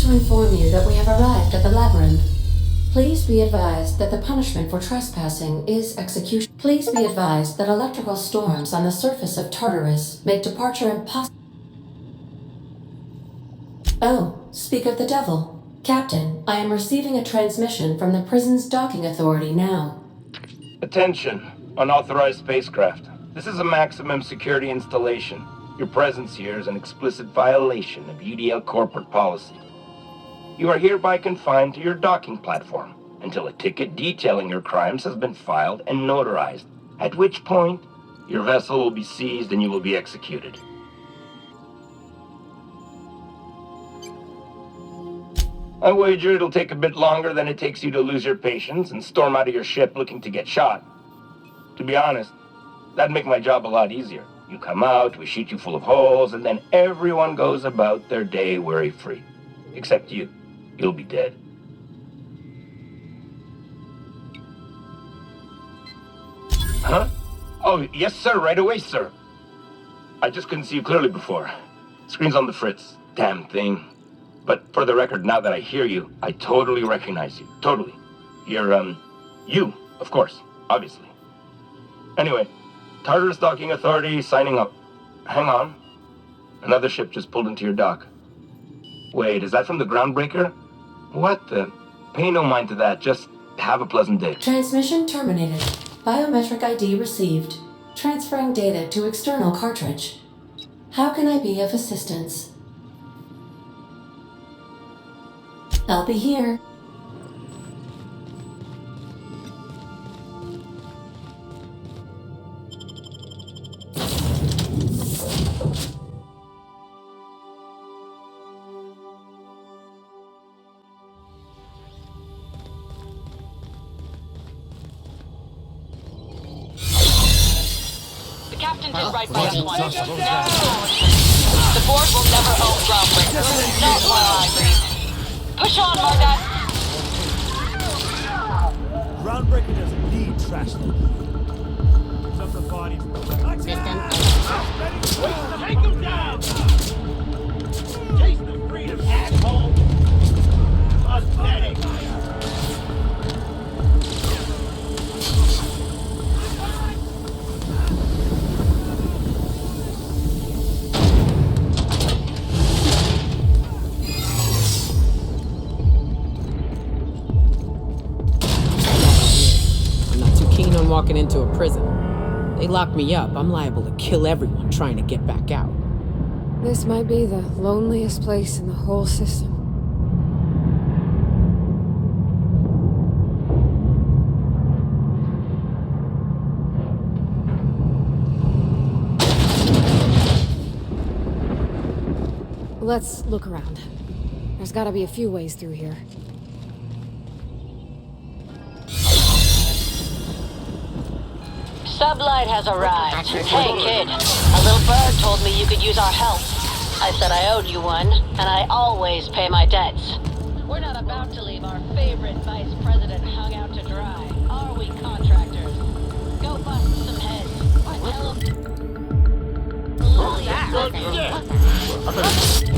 to inform you that we have arrived at the labyrinth. Please be advised that the punishment for trespassing is execution. Please be advised that electrical storms on the surface of Tartarus make departure impossible. Oh, speak of the devil. Captain, I am receiving a transmission from the prison's docking authority now. Attention, unauthorized spacecraft. This is a maximum security installation. Your presence here is an explicit violation of UDL corporate policy. You are hereby confined to your docking platform until a ticket detailing your crimes has been filed and notarized, at which point your vessel will be seized and you will be executed. I wager it'll take a bit longer than it takes you to lose your patience and storm out of your ship looking to get shot. To be honest, that'd make my job a lot easier. You come out, we shoot you full of holes, and then everyone goes about their day worry-free. Except you. You'll be dead. Huh? Oh, yes, sir. Right away, sir. I just couldn't see you clearly before. Screen's on the fritz. Damn thing. But for the record, now that I hear you, I totally recognize you. Totally. You're, you, of course. Obviously. Anyway, Tartarus Docking Authority signing up. Hang on. Another ship just pulled into your dock. Wait, is that from the Groundbreaker? What the? Pay no mind to that. Just have a pleasant day. Transmission terminated. Biometric ID received. Transferring data to external cartridge. How can I be of assistance? I'll be here. The captain did right by us once. No! The board will never own Groundbreaker. Not while I breathe. Push on, Margot! Groundbreaker doesn't need trash. Some of the bodies. Take him down! Chase the freedom, asshole! Pathetic! Walking into a prison. They lock me up, I'm liable to kill everyone trying to get back out. This might be the loneliest place in the whole system. Let's look around. There's gotta be a few ways through here. Sublight has arrived. Hey, kid. A little bird told me you could use our help. I said I owed you one, and I always pay my debts. We're not about to leave our favorite vice president hung out to dry, are we, contractors? Go bust some heads. Tell them...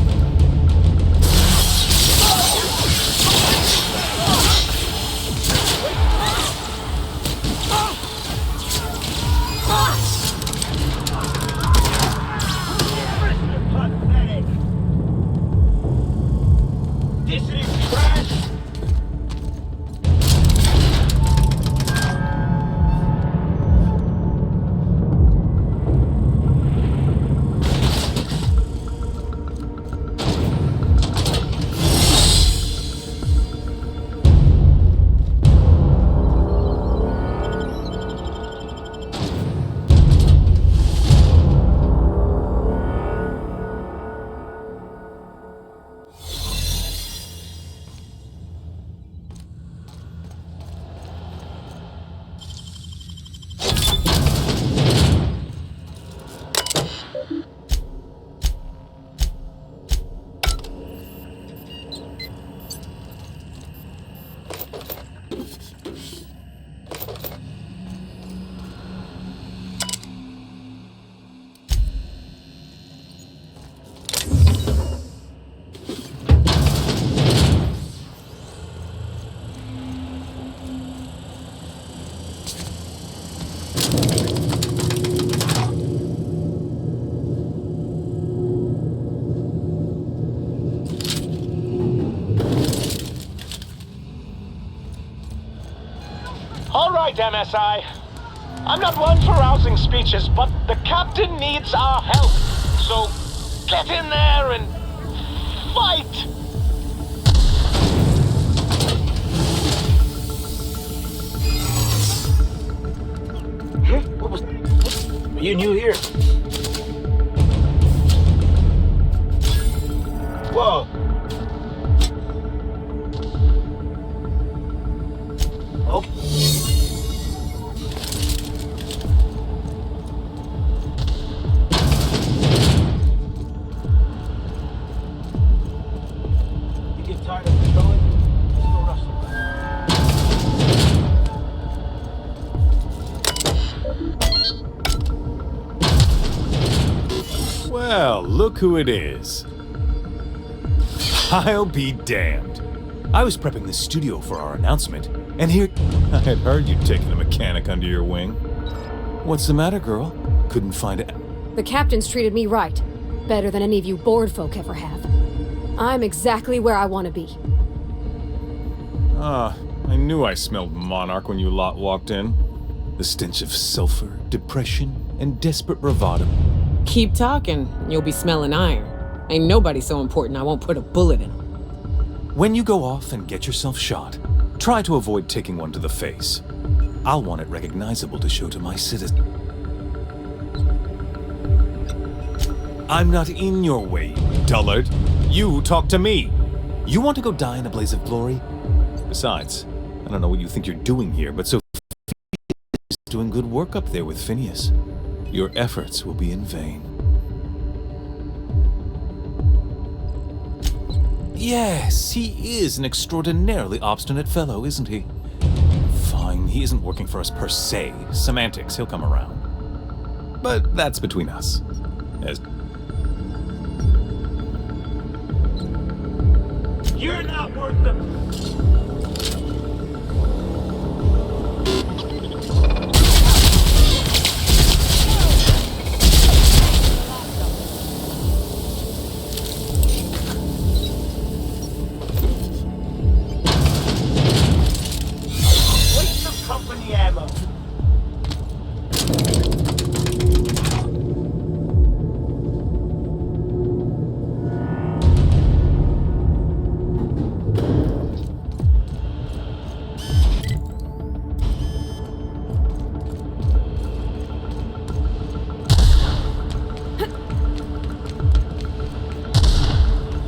MSI. I'm not one for rousing speeches, but the captain needs our help. So, get in there and fight! What was... Are you new here? Whoa! Okay. You get tired of patrolling? Let's go rustle. Well, look who it is. I'll be damned. I was prepping the studio for our announcement, and here I had heard you'd taken a mechanic under your wing. What's the matter, girl? Couldn't find it. The captain's treated me right. Better than any of you bored folk ever have. I'm exactly where I want to be. Ah, I knew I smelled Monarch when you lot walked in. The stench of sulfur, depression, and desperate bravado. Keep talking, and you'll be smelling iron. Ain't nobody so important I won't put a bullet in him. When you go off and get yourself shot, try to avoid taking one to the face. I'll want it recognizable to show to my citizens. I'm not in your way, you dullard. You talk to me. You want to go die in a blaze of glory? Besides, I don't know what you think you're doing here, but Sophia is doing good work up there with Phineas. Your efforts will be in vain. Yes, he is an extraordinarily obstinate fellow, isn't he? Fine, he isn't working for us per se. Semantics, he'll come around. But that's between us. As You're not worth the... Waste of company ammo.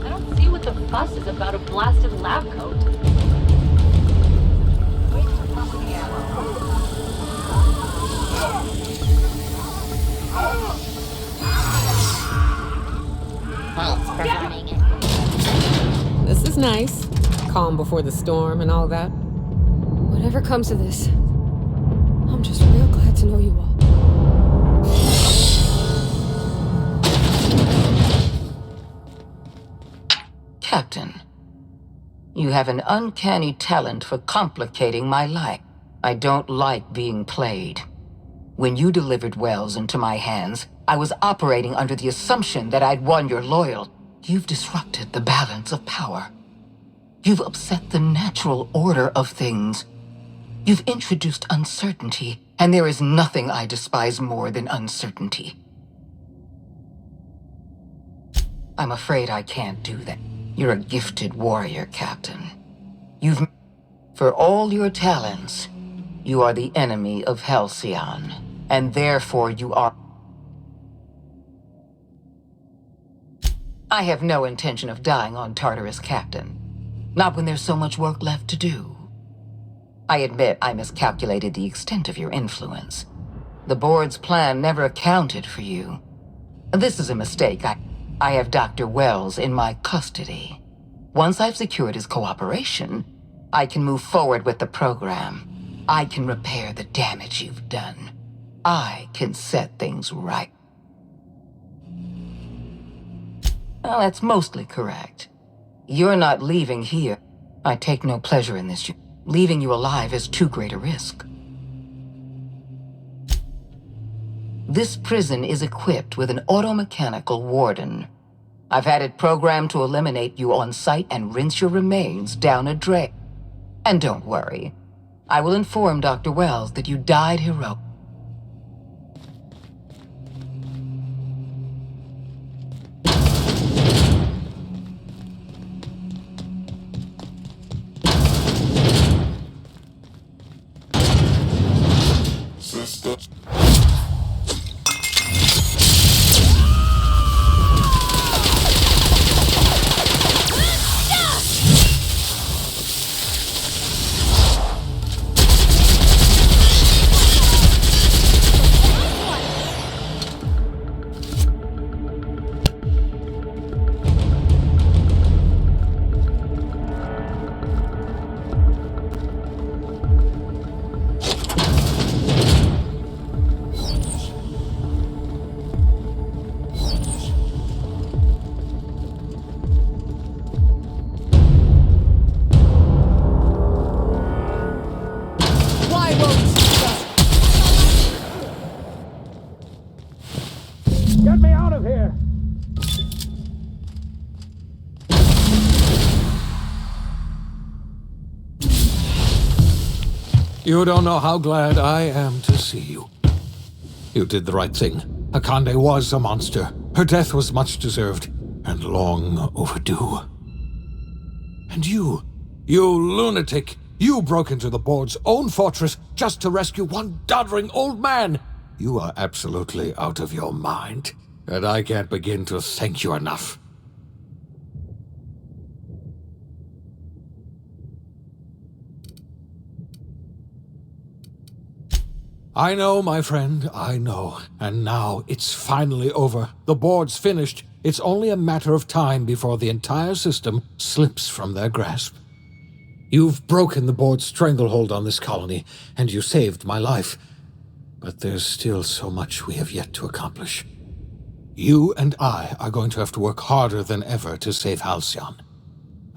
I don't see what the fuss is about a blasted lab coat. This is nice. Calm before the storm and all that. Whatever comes of this, I'm just real glad to know you all. Captain, you have an uncanny talent for complicating my life. I don't like being played. When you delivered Wells into my hands, I was operating under the assumption that I'd won your loyalty. You've disrupted the balance of power. You've upset the natural order of things. You've introduced uncertainty, and there is nothing I despise more than uncertainty. I'm afraid I can't do that. You're a gifted warrior, Captain. For all your talents, you are the enemy of Halcyon, and therefore you are... I have no intention of dying on Tartarus, Captain. Not when there's so much work left to do. I admit I miscalculated the extent of your influence. The board's plan never accounted for you. This is a mistake. I have Dr. Wells in my custody. Once I've secured his cooperation, I can move forward with the program. I can repair the damage you've done. I can set things right. Well, that's mostly correct. You're not leaving here. I take no pleasure in this. Leaving you alive is too great a risk. This prison is equipped with an automechanical warden. I've had it programmed to eliminate you on sight and rinse your remains down a drain. And don't worry, I will inform Dr. Wells that you died heroic. Get me out of here! You don't know how glad I am to see you. You did the right thing. Akande was a monster. Her death was much deserved, and long overdue. And you lunatic, you broke into the board's own fortress just to rescue one doddering old man! You are absolutely out of your mind, and I can't begin to thank you enough. I know, my friend, I know. And now it's finally over. The board's finished. It's only a matter of time before the entire system slips from their grasp. You've broken the board's stranglehold on this colony, and you saved my life. But there's still so much we have yet to accomplish. You and I are going to have to work harder than ever to save Halcyon.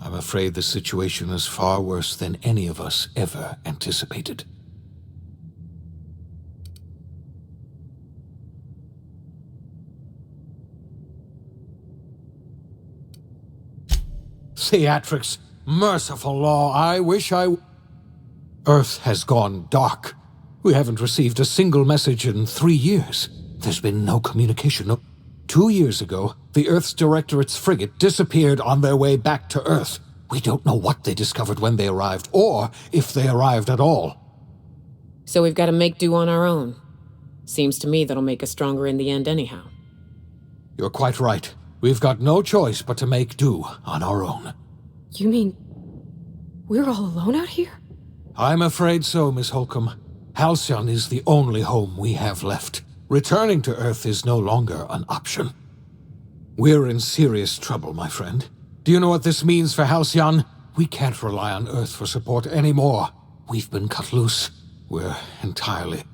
I'm afraid the situation is far worse than any of us ever anticipated. Theatrics, merciful law, I wish Earth has gone dark. We haven't received a single message in 3 years. There's been no communication. 2 years ago, the Earth's Directorate's frigate disappeared on their way back to Earth. We don't know what they discovered when they arrived, or if they arrived at all. So we've got to make do on our own. Seems to me that'll make us stronger in the end anyhow. You're quite right. We've got no choice but to make do on our own. You mean we're all alone out here? I'm afraid so, Miss Holcomb. Halcyon is the only home we have left. Returning to Earth is no longer an option. We're in serious trouble, my friend. Do you know what this means for Halcyon? We can't rely on Earth for support anymore. We've been cut loose. We're entirely...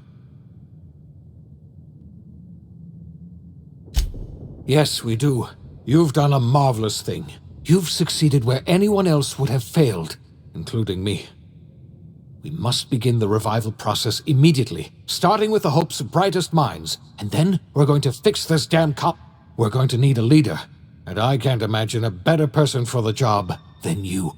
Yes, we do. You've done a marvelous thing. You've succeeded where anyone else would have failed, including me. We must begin the revival process immediately, starting with the Hope's brightest minds, and then we're going to fix this damn cop. We're going to need a leader, and I can't imagine a better person for the job than you.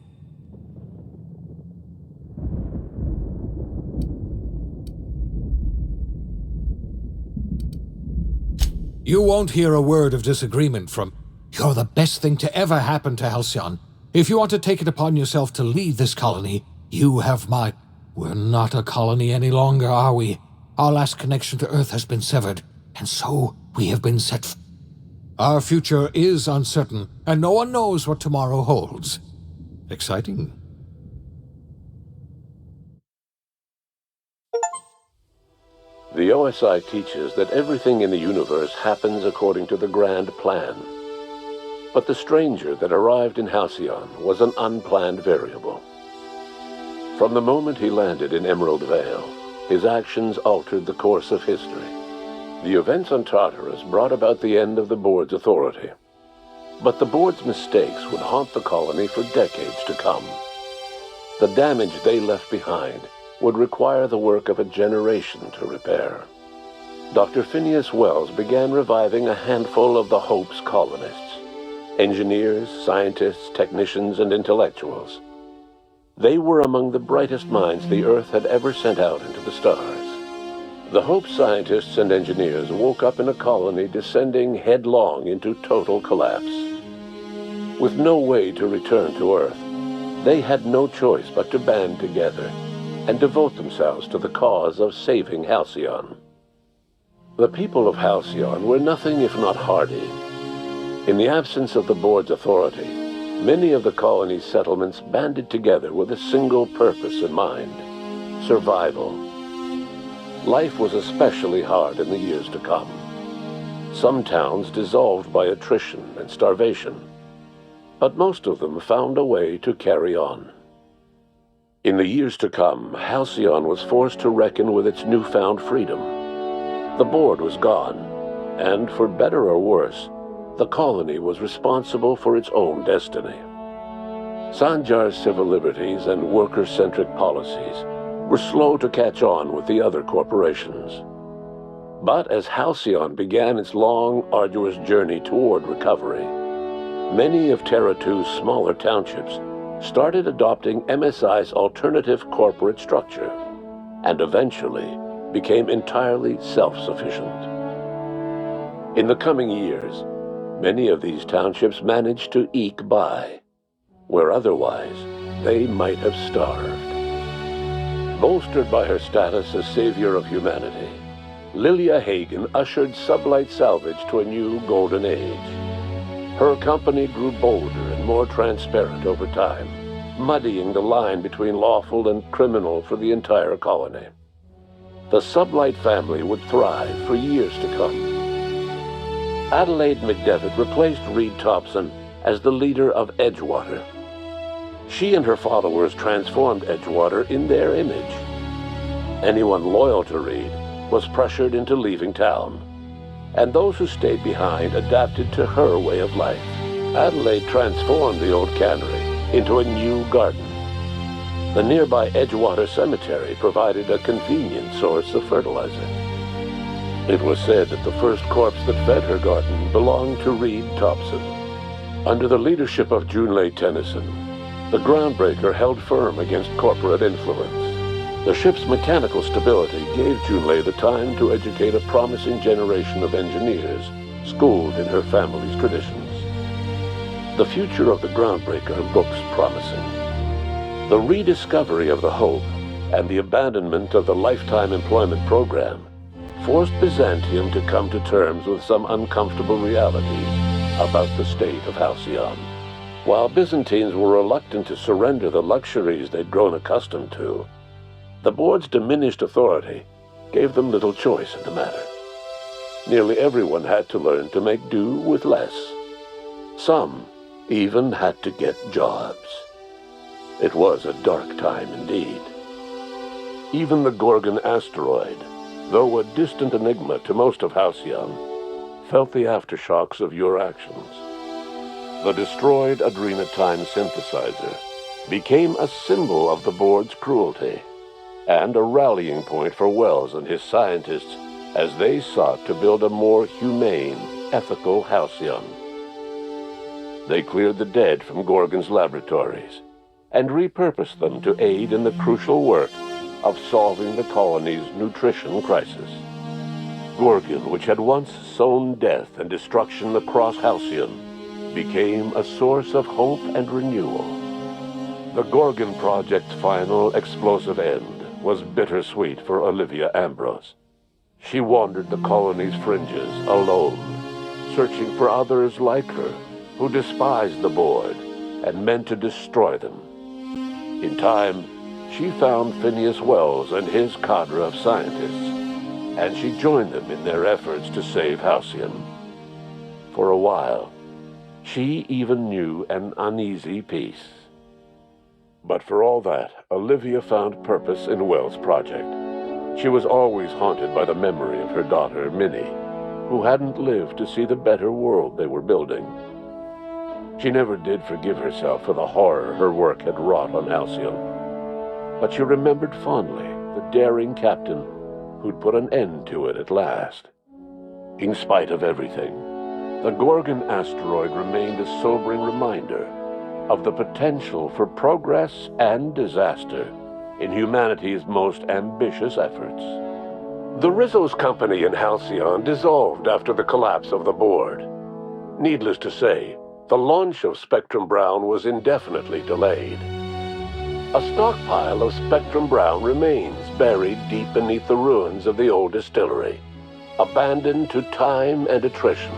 You won't hear a word of disagreement from... You're the best thing to ever happen to Halcyon. If you want to take it upon yourself to lead this colony, you have my... We're not a colony any longer, are we? Our last connection to Earth has been severed, and so we have been set... Our future is uncertain, and no one knows what tomorrow holds. Exciting. The OSI teaches that everything in the universe happens according to the grand plan. But the stranger that arrived in Halcyon was an unplanned variable. From the moment he landed in Emerald Vale, his actions altered the course of history. The events on Tartarus brought about the end of the board's authority. But the board's mistakes would haunt the colony for decades to come. The damage they left behind would require the work of a generation to repair. Dr. Phineas Wells began reviving a handful of the Hope's colonists. Engineers, scientists, technicians, and intellectuals. They were among the brightest minds the Earth had ever sent out into the stars. The Hope scientists and engineers woke up in a colony descending headlong into total collapse. With no way to return to Earth, they had no choice but to band together and devote themselves to the cause of saving Halcyon. The people of Halcyon were nothing if not hardy. In the absence of the board's authority, many of the colony's settlements banded together with a single purpose in mind: survival. Life was especially hard in the years to come. Some towns dissolved by attrition and starvation, but most of them found a way to carry on. In the years to come, Halcyon was forced to reckon with its newfound freedom. The board was gone, and for better or worse, the colony was responsible for its own destiny. Sanjar's civil liberties and worker-centric policies were slow to catch on with the other corporations. But as Halcyon began its long, arduous journey toward recovery, many of Terra 2's smaller townships started adopting MSI's alternative corporate structure, and eventually became entirely self-sufficient. In the coming years, many of these townships managed to eke by, where otherwise they might have starved. Bolstered by her status as savior of humanity, Lilia Hagen ushered Sublight Salvage to a new golden age. Her company grew bolder and more transparent over time, muddying the line between lawful and criminal for the entire colony. The Sublight family would thrive for years to come. Adelaide McDevitt replaced Reed Thompson as the leader of Edgewater. She and her followers transformed Edgewater in their image. Anyone loyal to Reed was pressured into leaving town, and those who stayed behind adapted to her way of life. Adelaide transformed the old cannery into a new garden. The nearby Edgewater Cemetery provided a convenient source of fertilizer. It was said that the first corpse that fed her garden belonged to Reed Thompson. Under the leadership of Junlei Tennyson, the Groundbreaker held firm against corporate influence. The ship's mechanical stability gave Junlei the time to educate a promising generation of engineers schooled in her family's traditions. The future of the Groundbreaker looks promising. The rediscovery of the Hope and the abandonment of the lifetime employment program forced Byzantium to come to terms with some uncomfortable realities about the state of Halcyon. While Byzantines were reluctant to surrender the luxuries they'd grown accustomed to, the board's diminished authority gave them little choice in the matter. Nearly everyone had to learn to make do with less. Some even had to get jobs. It was a dark time indeed. Even the Gorgon asteroid, though a distant enigma to most of Halcyon, felt the aftershocks of your actions. The destroyed Adrenatine synthesizer became a symbol of the board's cruelty, and a rallying point for Wells and his scientists as they sought to build a more humane, ethical Halcyon. They cleared the dead from Gorgon's laboratories and repurposed them to aid in the crucial work of solving the colony's nutrition crisis. Gorgon, which had once sown death and destruction across Halcyon, became a source of hope and renewal. The Gorgon Project's final explosive end was bittersweet for Olivia Ambrose. She wandered the colony's fringes alone, searching for others like her who despised the board and meant to destroy them. In time, she found Phineas Wells and his cadre of scientists, and she joined them in their efforts to save Halcyon. For a while, she even knew an uneasy peace. But for all that, Olivia found purpose in Wells' project. She was always haunted by the memory of her daughter, Minnie, who hadn't lived to see the better world they were building. She never did forgive herself for the horror her work had wrought on Halcyon, but she remembered fondly the daring captain who'd put an end to it at last. In spite of everything, the Gorgon asteroid remained a sobering reminder of the potential for progress and disaster in humanity's most ambitious efforts. The Rizzo's company in Halcyon dissolved after the collapse of the board. Needless to say, the launch of Spectrum Brown was indefinitely delayed. A stockpile of Spectrum Brown remains buried deep beneath the ruins of the old distillery, abandoned to time and attrition.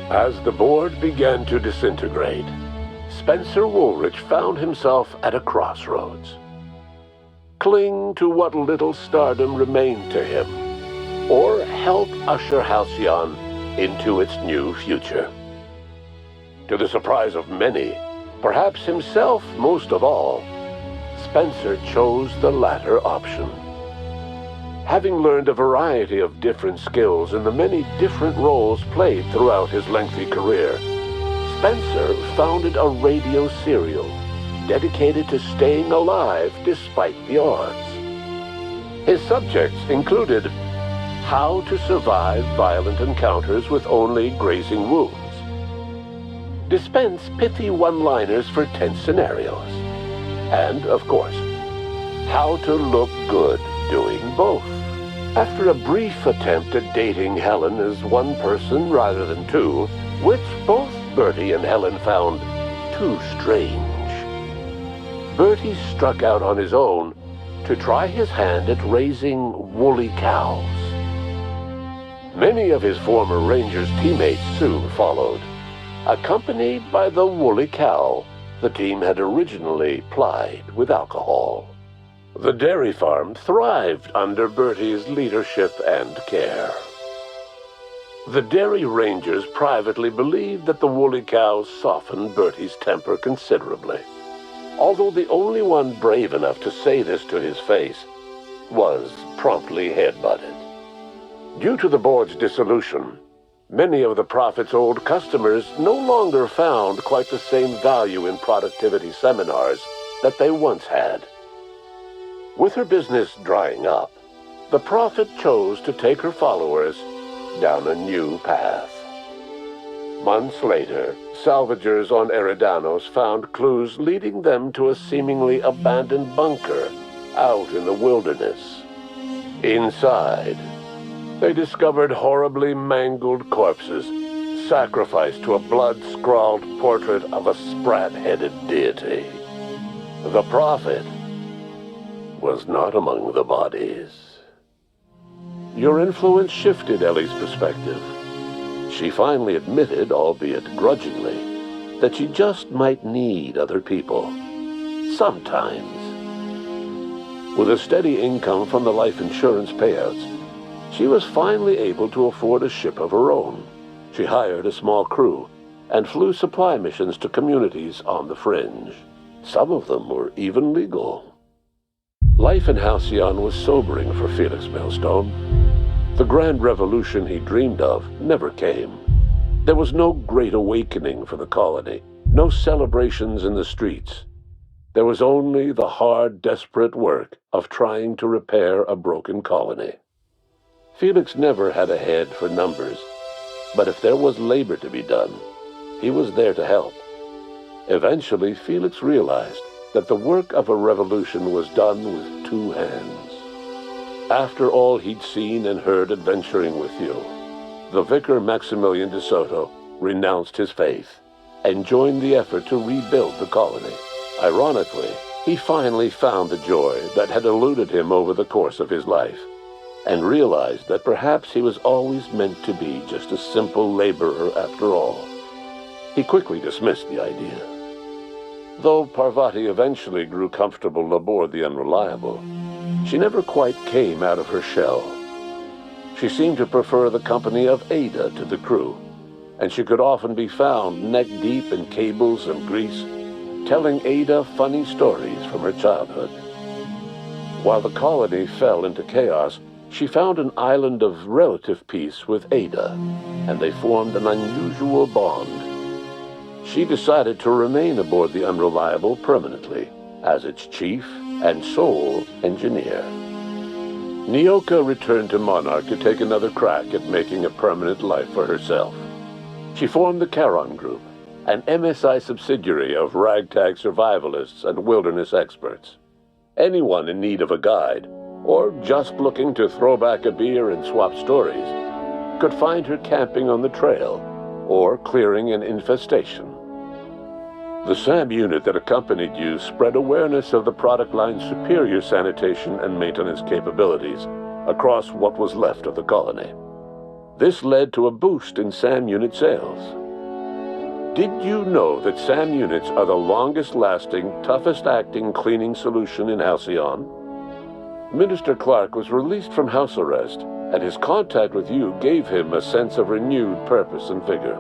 As the board began to disintegrate, Spencer Woolrich found himself at a crossroads. Cling to what little stardom remained to him, or help usher Halcyon into its new future. To the surprise of many, perhaps himself most of all, Spencer chose the latter option. Having learned a variety of different skills in the many different roles played throughout his lengthy career, Spencer founded a radio serial dedicated to staying alive despite the odds. His subjects included how to survive violent encounters with only grazing wounds, dispense pithy one-liners for tense scenarios, and, of course, how to look good doing both. After a brief attempt at dating Helen as one person rather than two, which both Bertie and Helen found too strange, Bertie struck out on his own to try his hand at raising woolly cows. Many of his former Rangers teammates soon followed, accompanied by the woolly cow the team had originally plied with alcohol. The dairy farm thrived under Bertie's leadership and care. The Dairy Rangers privately believed that the woolly cows softened Bertie's temper considerably, although the only one brave enough to say this to his face was promptly headbutted. Due to the board's dissolution, many of the Prophet's old customers no longer found quite the same value in productivity seminars that they once had. With her business drying up, the Prophet chose to take her followers down a new path. Months later, salvagers on Eridanos found clues leading them to a seemingly abandoned bunker out in the wilderness. Inside, they discovered horribly mangled corpses, sacrificed to a blood-scrawled portrait of a sprat-headed deity. The Prophet was not among the bodies. Your influence shifted Ellie's perspective. She finally admitted, albeit grudgingly, that she just might need other people. Sometimes. With a steady income from the life insurance payouts, she was finally able to afford a ship of her own. She hired a small crew and flew supply missions to communities on the fringe. Some of them were even legal. Life in Halcyon was sobering for Felix Millstone. The grand revolution he dreamed of never came. There was no great awakening for the colony, no celebrations in the streets. There was only the hard, desperate work of trying to repair a broken colony. Felix never had a head for numbers, but if there was labor to be done, he was there to help. Eventually, Felix realized that the work of a revolution was done with two hands. After all he'd seen and heard adventuring with you, the vicar Maximilian de Soto renounced his faith and joined the effort to rebuild the colony. Ironically, he finally found the joy that had eluded him over the course of his life, and realized that perhaps he was always meant to be just a simple laborer after all. He quickly dismissed the idea. Though Parvati eventually grew comfortable aboard the Unreliable, she never quite came out of her shell. She seemed to prefer the company of Ada to the crew, and she could often be found neck-deep in cables and grease, telling Ada funny stories from her childhood. While the colony fell into chaos, she found an island of relative peace with Ada, and they formed an unusual bond. She decided to remain aboard the Unreliable permanently as its chief and sole engineer. Nyoka returned to Monarch to take another crack at making a permanent life for herself. She formed the Charon Group, an MSI subsidiary of ragtag survivalists and wilderness experts. Anyone in need of a guide, or just looking to throw back a beer and swap stories, could find her camping on the trail, or clearing an infestation. The SAM unit that accompanied you spread awareness of the product line's superior sanitation and maintenance capabilities across what was left of the colony. This led to a boost in SAM unit sales. Did you know that SAM units are the longest-lasting, toughest-acting cleaning solution in Halcyon? Minister Clark was released from house arrest, and his contact with you gave him a sense of renewed purpose and vigor.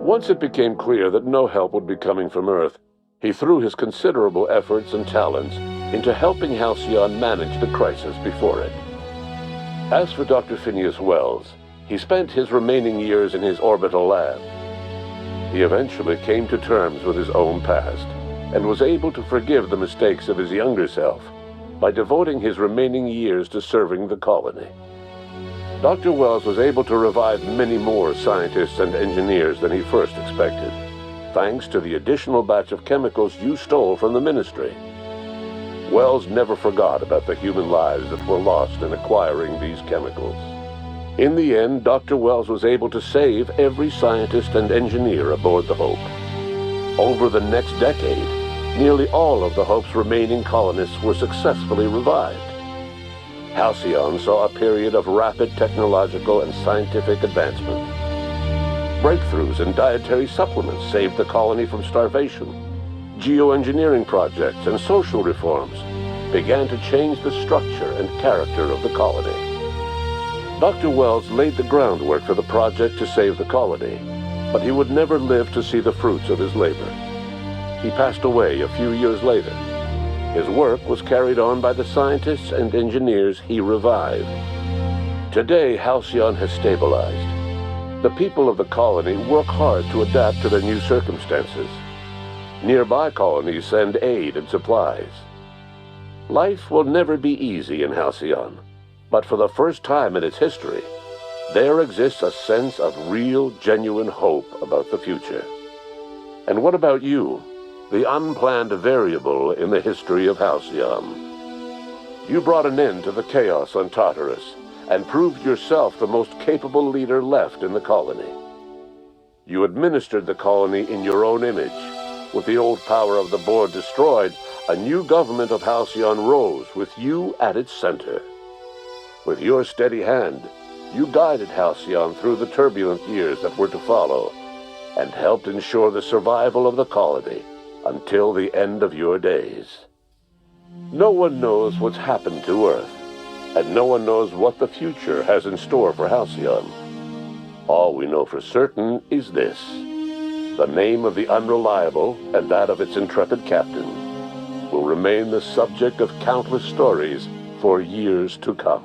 Once it became clear that no help would be coming from Earth, he threw his considerable efforts and talents into helping Halcyon manage the crisis before it. As for Dr. Phineas Wells, he spent his remaining years in his orbital lab. He eventually came to terms with his own past, and was able to forgive the mistakes of his younger self by devoting his remaining years to serving the colony. Dr. Wells was able to revive many more scientists and engineers than he first expected, thanks to the additional batch of chemicals you stole from the Ministry. Wells never forgot about the human lives that were lost in acquiring these chemicals. In the end, Dr. Wells was able to save every scientist and engineer aboard the Hope. Over the next decade, nearly all of the Hope's remaining colonists were successfully revived. Halcyon saw a period of rapid technological and scientific advancement. Breakthroughs in dietary supplements saved the colony from starvation. Geoengineering projects and social reforms began to change the structure and character of the colony. Dr. Wells laid the groundwork for the project to save the colony, but he would never live to see the fruits of his labor. He passed away a few years later. His work was carried on by the scientists and engineers he revived. Today, Halcyon has stabilized. The people of the colony work hard to adapt to their new circumstances. Nearby colonies send aid and supplies. Life will never be easy in Halcyon, but for the first time in its history, there exists a sense of real, genuine hope about the future. And what about you? The unplanned variable in the history of Halcyon. You brought an end to the chaos on Tartarus, and proved yourself the most capable leader left in the colony. You administered the colony in your own image. With the old power of the board destroyed, a new government of Halcyon rose with you at its center. With your steady hand, you guided Halcyon through the turbulent years that were to follow, and helped ensure the survival of the colony until the end of your days. No one knows what's happened to Earth, and no one knows what the future has in store for Halcyon. All we know for certain is this: the name of the Unreliable and that of its intrepid captain will remain the subject of countless stories for years to come.